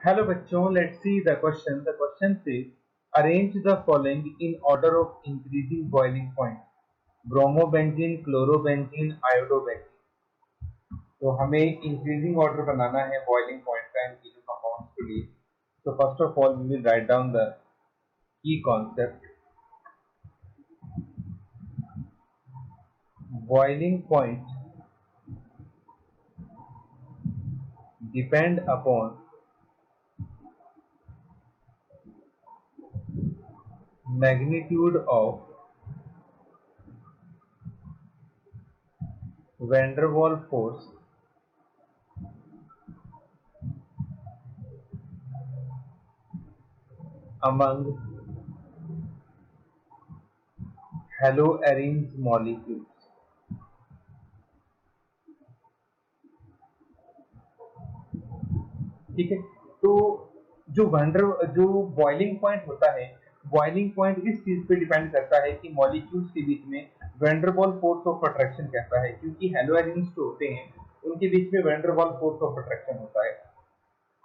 Hello बच्चों, let's see the question. The question say arrange the following in order of increasing boiling point: bromobenzene, chlorobenzene, iodobenzene. तो हमें increasing order बनाना है boiling point का इन तीनों compounds के लिए। तो first of all we will write down the key concept. Boiling point depend upon magnitude of van der Waals force among haloarenes molecules। ठीक है, तो जो बॉइलिंग पॉइंट होता है, बॉइलिंग पॉइंट इस चीज पे डिपेंड करता है कि मॉलिक्यूल्स के बीच में van der Waals force of attraction कैसा है, क्योंकि हेलोएरिन्स जो होते हैं उनके बीच में van der Waals force of attraction होता है।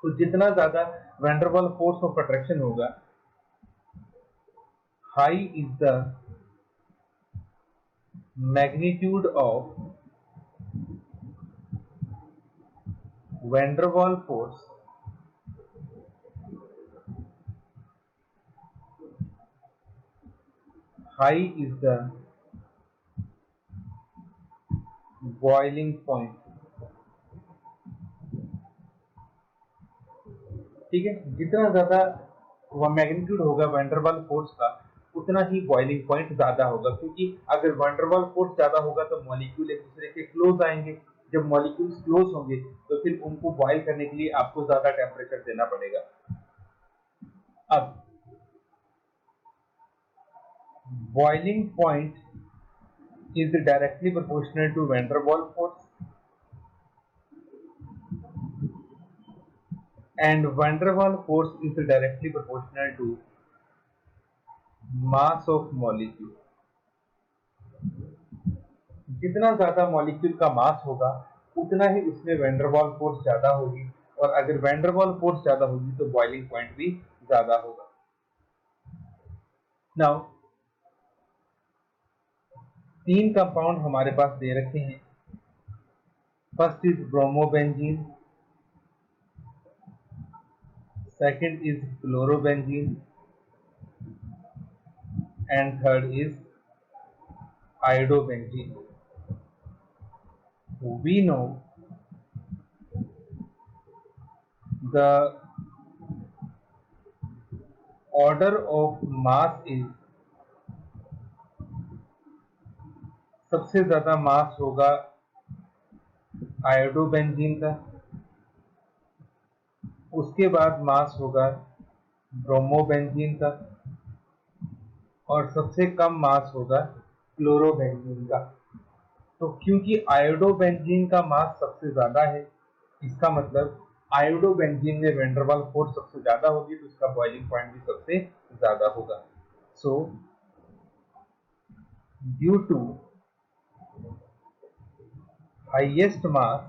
तो जितना ज्यादा van der Waals force of attraction होगा, high is the magnitude of van der Waals force high is the boiling point. ठीक है, जितना ज्यादा मैग्नीट्यूड होगा वैन डर वाल्स फोर्स का, उतना ही बॉइलिंग पॉइंट ज्यादा होगा, क्योंकि अगर वैन डर वाल्स फोर्स ज्यादा होगा तो मॉलिक्यूल एक दूसरे के क्लोज आएंगे। जब मॉलिक्यूल्स क्लोज होंगे तो फिर उनको बॉयल करने के लिए आपको ज्यादा टेम्परेचर देना पड़ेगा। अब boiling point is directly proportional to van der Waals force and van der Waals force is directly proportional to mass of molecule। जितना ज्यादा मॉलिक्यूल का मास होगा उतना ही उसमें वैन डर वाल्स फोर्स ज्यादा होगी, और अगर वैन डर वाल्स फोर्स ज्यादा होगी तो बॉइलिंग पॉइंट भी ज्यादा होगा। नाउ तीन कंपाउंड हमारे पास दे रखे हैं। First is bromobenzene, second is chlorobenzene and third is iodobenzene. We know the order of mass is, सबसे ज्यादा मास होगा आयोडोबेंजीन का, उसके बाद मास होगा ब्रोमोबेंजीन का, और सबसे कम मास होगा क्लोरोबेंजीन का। तो क्योंकि आयोडोबेंजीन का मास सबसे ज्यादा है, इसका मतलब आयोडोबेंजीन में वैन डर वाल्स फोर्स सबसे ज्यादा होगी, तो इसका बॉइलिंग पॉइंट भी सबसे ज्यादा होगा। So due to highest mass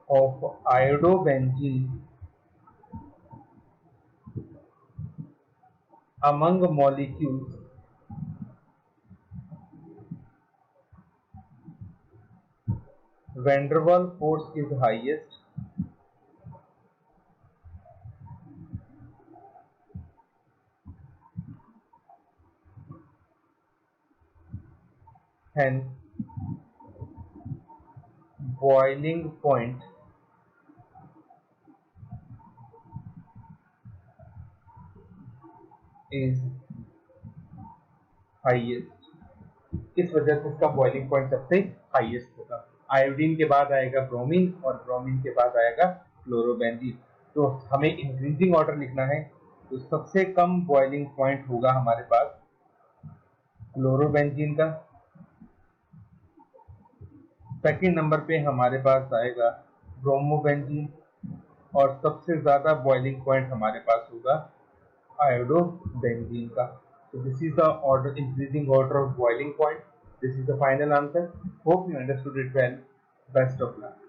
of iodobenzene among molecules, van der Waals force is highest, hence boiling point is highest। इस वजह से इसका बॉइलिंग पॉइंट सबसे हाईएस्ट होगा। आयोडीन के बाद आएगा ब्रोमीन, और ब्रोमीन के बाद आएगा क्लोरोबेंजीन। तो हमें इंक्रीजिंग ऑर्डर लिखना है, तो सबसे कम बॉइलिंग पॉइंट होगा हमारे पास क्लोरोबेंजीन का, सेकंड नंबर पे हमारे पास आएगा ब्रोमोबेंजीन, और सबसे ज्यादा बॉइलिंग पॉइंट हमारे पास होगा आयोडोबेंजीन का। So this is the order, increasing order of boiling point. This is the final answer. Hope you understood it well. Best of luck.